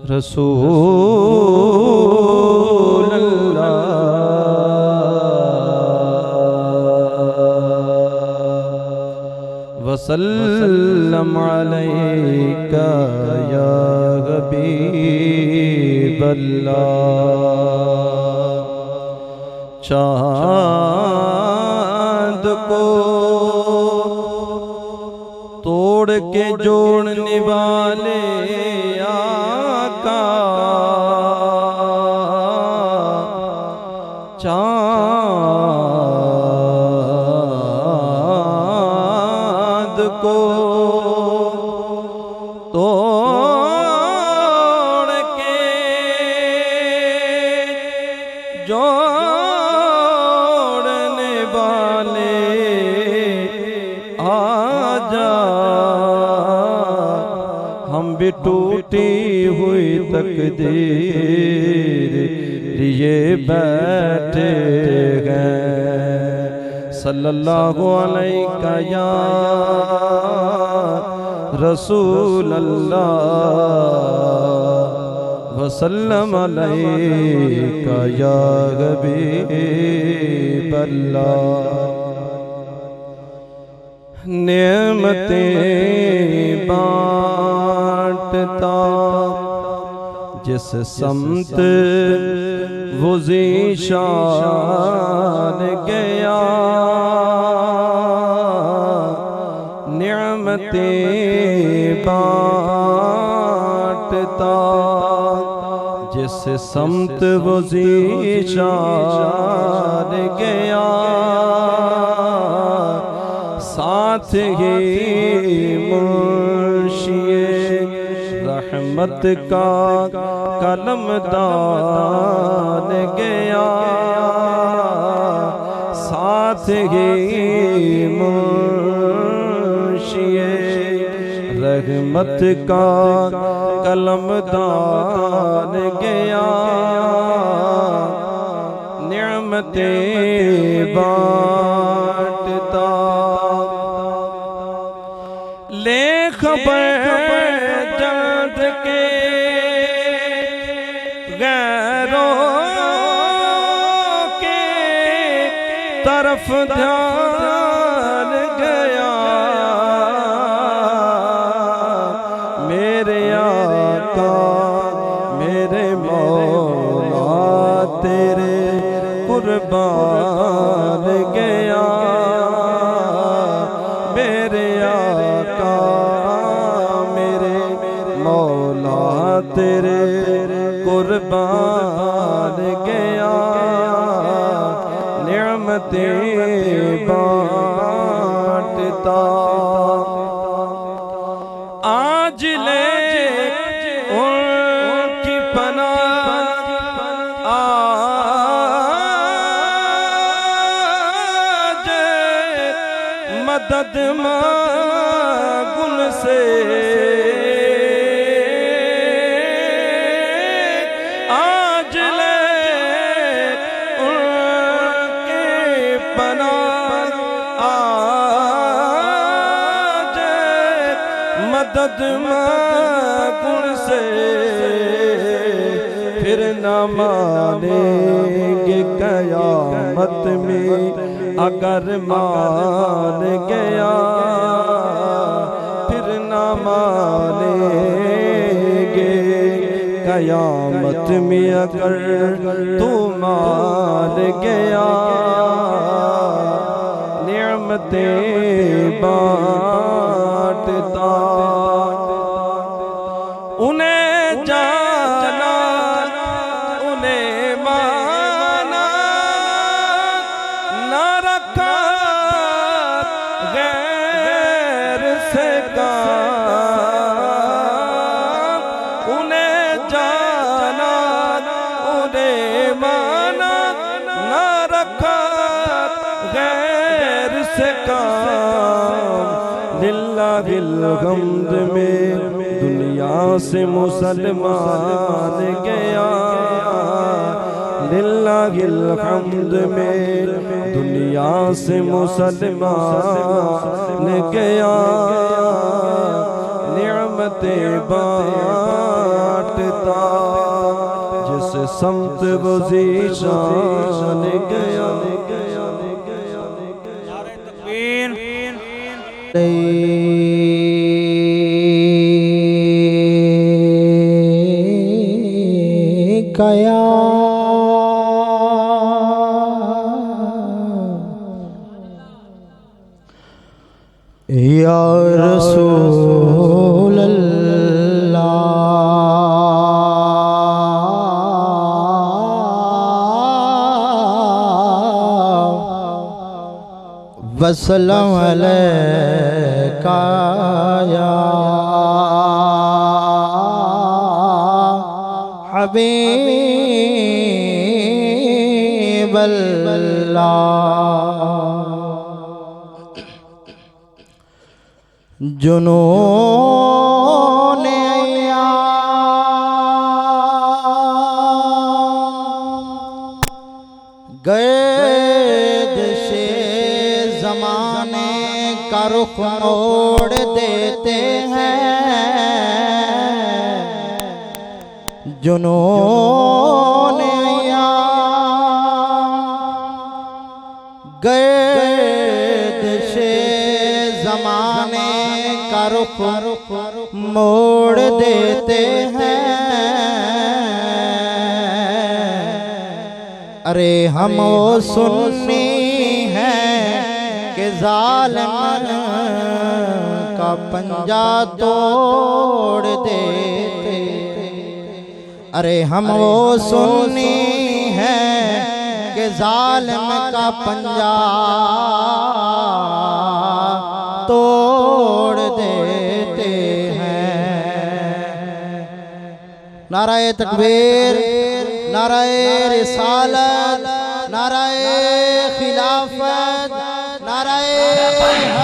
रसूल अल्लाह वसल्लम अलैका या हबीब अल्लाह। चाँद को तोड़ के जोड़ने वाले आका, चाँद को तोड़ के जोड़ने वाले आजा, हम भी टूटी हुई तकदीर लिए बैठे हैं। सल्लल्लाहु अलैका या रसूल अल्लाह वसल्लम अलैका या हबीब अल्लाह। नेमतें बांटता जिस समत वो ज़ीशान गया, नेमतें बांटता जिस समत वो ज़ीशान गया, साथ ही मुर्शिए रहमत का कलमदान गया, साथ ही मुर्शिए रहमत का कलमदान गया। नेमतें बांटता ले खबर जल्द के गैरों के तरफ ध्यान गया, मेरे आका मेरे मौला तेरे कुर्बान गया, मेरे आका मेरे मौला तेरे कुर्बान गया। नेमतें बांटता आज ले उनकी पनाह, आज मदद मांगुन से, आज ले उनके पनाह, आज मदद मांगुन से, फिर न मानेंगे क़यामत में अगर मान गया, फिर न मानेंगे क़यामत में अगर तू मान गया। नेमतें बांटता उन्हें जाना उन्हें माना, न रखा गैर से काम, उन्हें जाना उन्हें माना, न रखा गैर से काम। लिल्लाहिल हम्द में दुनिया से मुसलमान गया, लिल्लाहिल हम्द में दुनिया से मुसलमान गया। नेमतें बांटता, जिस समत वो ज़ीशान गया। कया या रसूल अल्लाह वसल्लम अलैका या हबीब अल्लाह। जुनूने गर्द से ज़माने का रुख मोड़ देते हैं। जुनूने गर्द से ज़माने का रुख मोड़ देते हैं। अरे हम वो सुन्नी हैं कि ज़ालिम का पंजा तोड़ देते। अरे हम वो सुन्नी हैं कि ज़ालिम का पंजा तोड़ देते हैं। नाराए तकबीर, नाराए रिसालत, नाराए खिलाफत, नाराए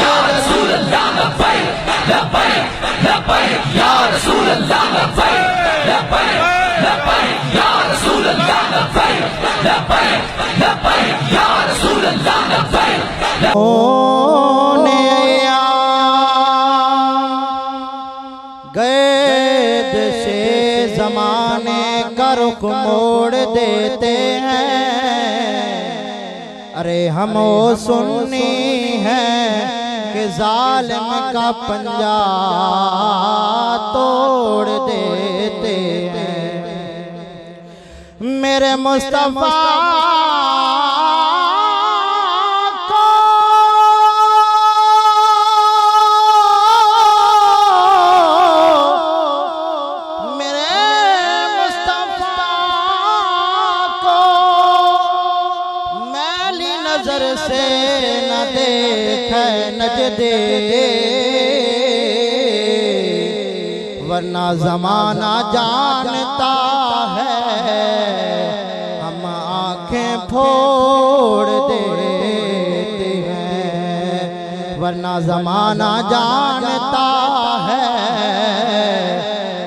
या रसूल अल्लाह लब्बैक लब्बैक लब्बैक या रसूल अल्लाह लब्बैक लब्बैक लब्बैक या रसूल अल्लाह लब्बैक लब्बैक लब्बैक या रसूल अल्लाह लब्बैक। गैद से ज़माने का रुख मोड़ देते हैं। अरे हम वो सुन्नी हैं कि ज़ालिम का पंजा तोड़ देते हैं। मेरे मुस्तफ़ा से न देखे नजदे, वरना ज़माना जानता है हम आँखें फोड़ देते हैं। वरना ज़माना जानता है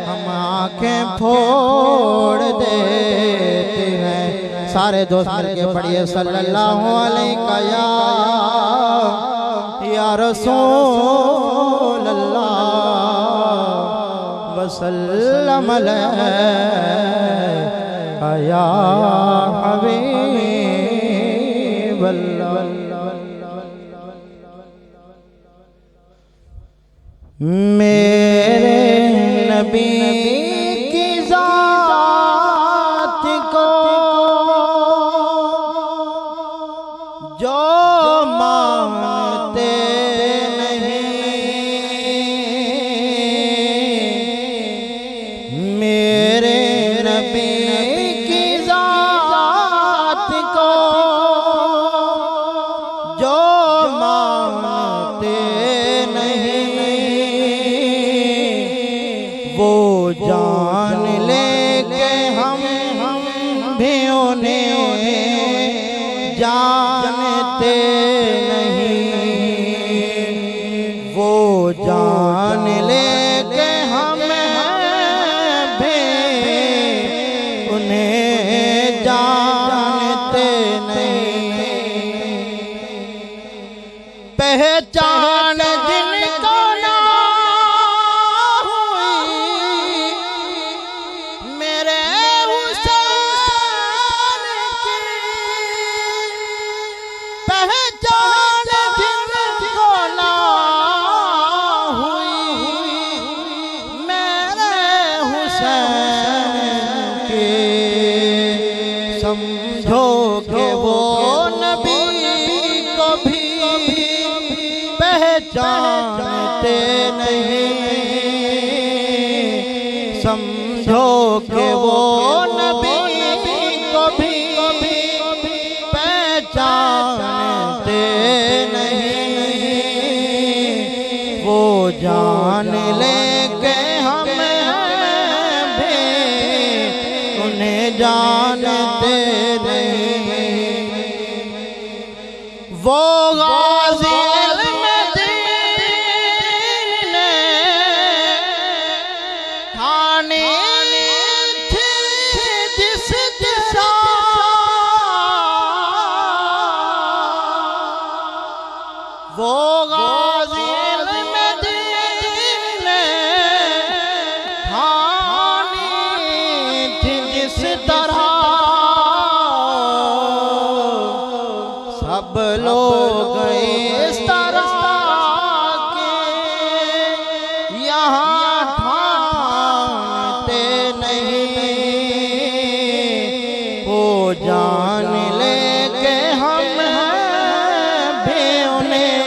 हम आँखें फोड़ देते हैं। सारे दोस्त मिलके पढ़िए सल्लल्लाहु अलैहि या रसूल अल्लाह वसल्लम अलैहि या हबीब अल्लाह। मेरे नबी की ज़ात को जो मानते नहीं, मेरे नबी की ज़ात को जो मानते नहीं, वो जान ले के हम भी उन्हें जानते नहीं। वो जान ले के हम भी उन्हें जानते नहीं। पहचान जिनको ना हुई समझो कि वो नबी को भी पहचानते नहीं, समझो कि वो नबी को भी पहचानते नहीं। वो जान ले के हम भी उन्हें जानते नहीं। वो गाज़ी इल्म दीन ने ठानी थी जिस दिशा, वो गाज़ी इल्म दीन ने ठानी थी जिस तरह, सब लोग इस तरह के यहाँ ठानते नहीं। वो जान ले के हम भी उन्हें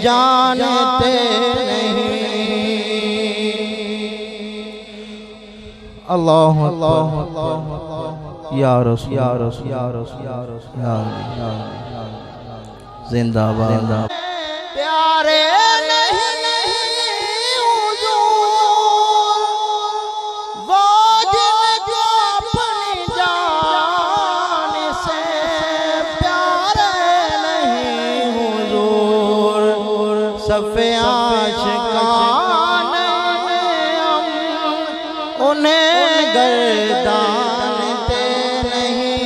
जानते नहीं। अल्लाह अल्लाह या रसूल या रसूल या रसूल या रसूल जिंदाबाद। प्यारे नहीं हुजूर वो जिनको अपनी जान से प्यारे नहीं हुजूर, सफ़े आशिकान हम उन्हें गर्दानते नहीं।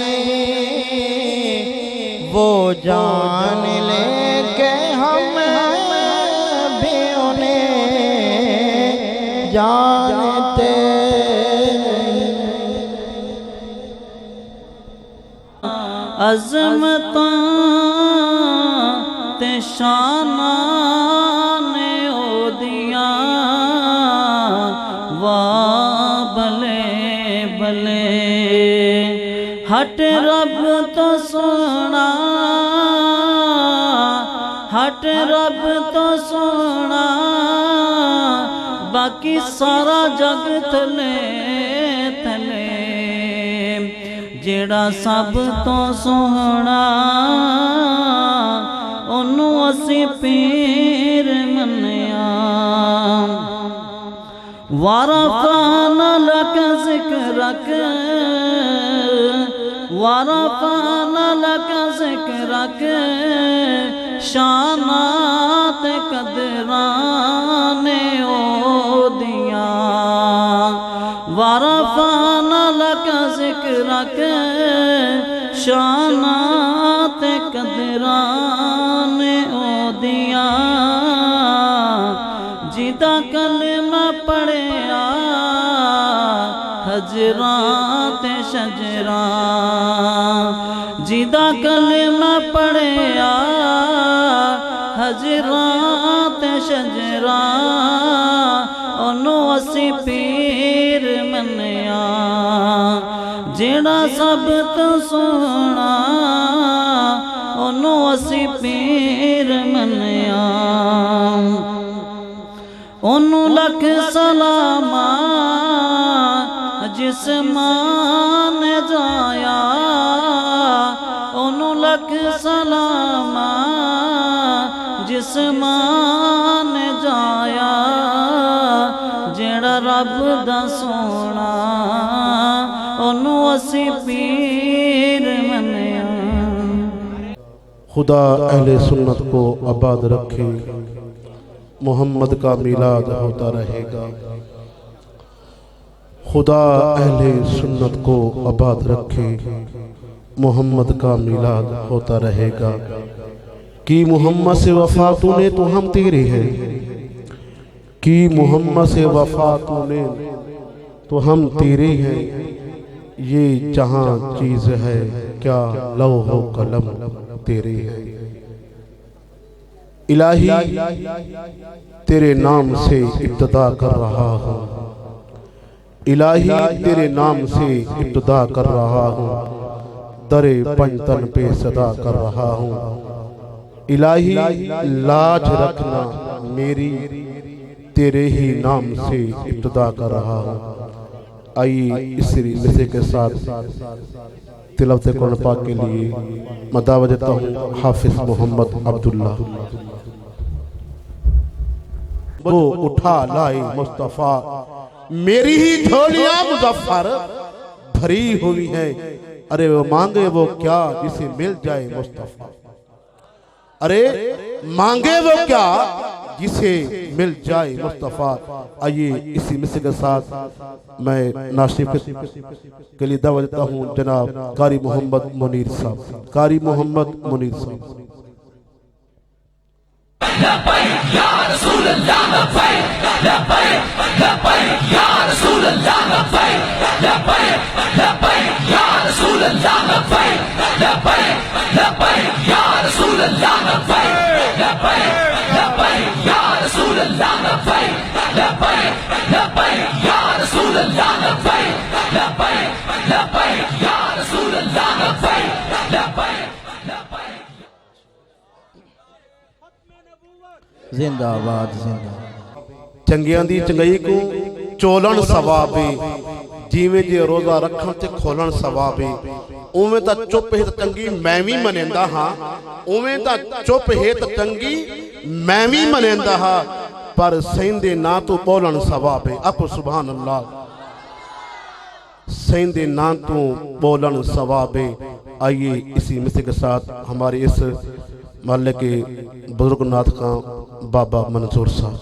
वो जान ले के हम भी उन्हें जानते। अज़मतां ते शानां ने ओदियां वाह भले भले, हट रब तो सोना, हट रब तो सोना, बाकी सारा जग थले थले, जेड़ा सब तो सोहना ओनू असी पीर मन्निया। वारफ़ाना लक ज़िक्रक, वारफ़ाना लक ज़िक्रक, शानात कदराने ओदियां। वारफ़ाना लक ज़िक्रक, शानात कदराने ओदियां। जिदा कलमा पढ़िया हजरात शजरा, जिदा कलमा पढ़िया हजरात शजरा, ओनू असी पीर मन्निया। जेड़ा सब तो सोना ओनू असी पीर मन्निया। ओनू लख सलामा जिस मान जाया, ओनू लख सलामा जिस मान जाया। जेड़ा रब दा सोना ओनू असी पीर मन्निया। खुदा अहले सुन्नत को आबाद रखे, मोहम्मद का मिलाद होता रहेगा। खुदा अहले सुन्नत को आबाद रखे, मोहम्मद का मिलाद होता रहेगा। कि मोहम्मद से वफा तूने तो हम तेरे हैं, कि मोहम्मद से वफा तूने तो हम तेरे हैं। ये जहाँ चीज़ है क्या लौहो कलम तेरे हैं। इलाही तेरे नाम से इब्तिदा कर रहा हूँ, इलाही तेरे नाम से इब्तिदा कर रहा हूँ, दरे पंचतन पे सदा कर रहा हूँ। इलाही लाज रखना मेरी, तेरे ही नाम से इब्तिदा कर रहा हूँ। आइए इस मिसरे के साथ तिलावत कुरान पाक के लिए मैं दावत देता हूँ हाफिज मोहम्मद अब्दुल्ला। वो उठा लाई मुस्तफ़ा, मेरी ही झोलियां मुजफ्फर भरी हुई है। अरे वो मांगे वो क्या जिसे मिल जाए मुस्तफ़ा, अरे मांगे वो क्या जिसे मिल जाए मुस्तफ़ा। आइए इसी मिसरे के साथ मैं नाशिफ के लिए दावत देता हूँ जनाब कारी मोहम्मद मुनीर साहब। कारी मोहम्मद मुनीर साहब। जिंदाबाद जिंदाबाद। चंगियां दी चंगाई को चोलन सवाब है, जिवें जे रोजा रखण ते खोलन सवाब है। उवें तां चुप है तां चंगी मैं भी मनेंदा हां, उवें तां चुप है तां चंगी मैं भी मनेंदा हां, पर सहिंदे ना तो बोलन सवाब है। आखो सुभान अल्लाह। सहिंदे ना तो बोलन सवाब है। आइए इसी मिसरे के साथ हमारे इस मोहल्ले के बुजुर्ग नाथ का बाबा मंसूर साहब।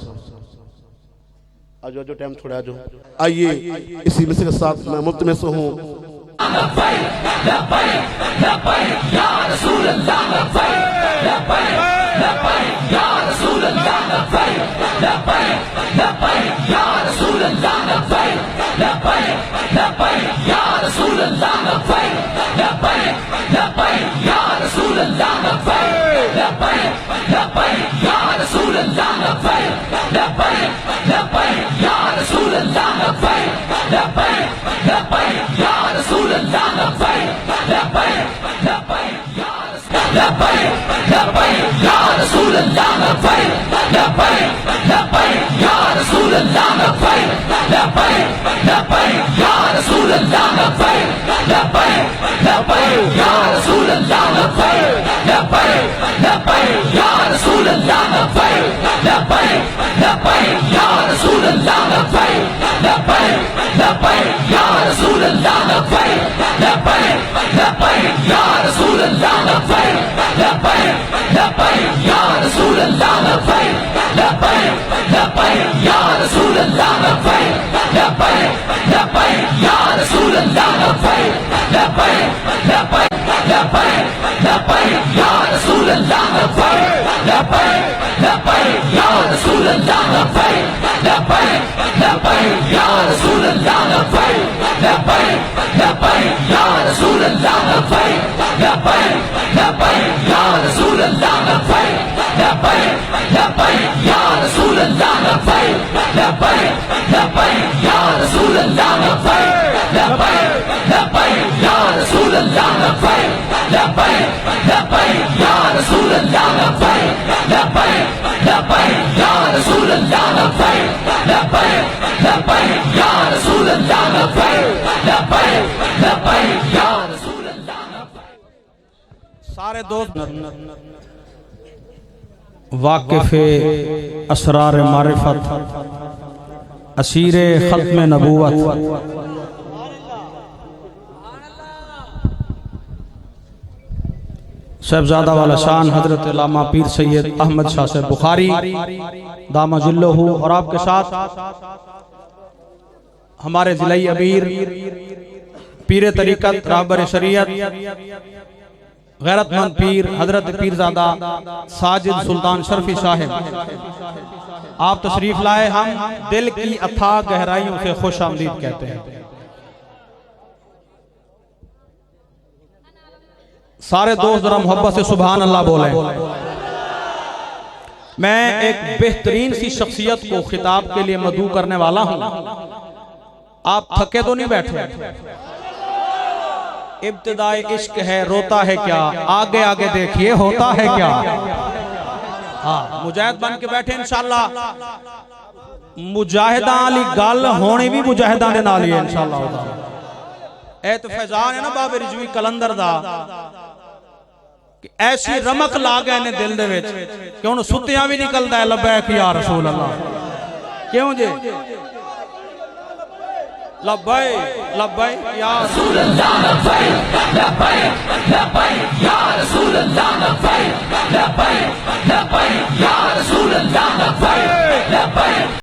आज जो टाइम छोड़ा जो आइए इसी मिसरे के साथ मैं मुफ्त में से हूँ। सारे दोस्त वाकिफ़े असरार मारिफत असीरे खत्म नबूवत साहबजादा वाला शान हजरत अल्लामा पीर सैयद अहमद शाह साहब बुखारी दामजुल्लहु और आपके साथ हमारे जिलाई अमीर पीर तरीक़त रहबर शरीयत गैरतमंद पीर हजरत पीरजादा साजिद सुल्तान शर्फी साहिब आप तशरीफ लाए। हम दिल की अथाह गहराइयों से खुश आमदीद कहते हैं। सारे दोस्त जरा मोहब्बत से सुभान अल्लाह बोले। मैं एक बेहतरीन सी शख्सियत को खिताब के लिए मदऊ करने वाला हूं। आप थके तो नहीं बैठे? इब्तिदाई इश्क है, रोता है क्या, आगे आगे देखिए होता है क्या। हाँ, मुजाहिद बन के बैठे इंशाल्लाह। मुजाहिदा वाली गल होनी भी मुजाहिदा दे नाल ही है इंशाल्लाह। ए तो फैजान है ना बाबे रिजवी कलंदर दा कि ऐसी रमक ला गए ने दिल दे विच कि हुण सुत्तियां भी निकलदा है लब्बैक या रसूल अल्लाह। क्यों जे लब्बैक लब्बैक या रसूल अल्लाह, लब्बैक लब्बैक लब्बैक या रसूल अल्लाह, लब्बैक लब्बैक लब्बैक या रसूल अल्लाह, लब्बैक लब्बैक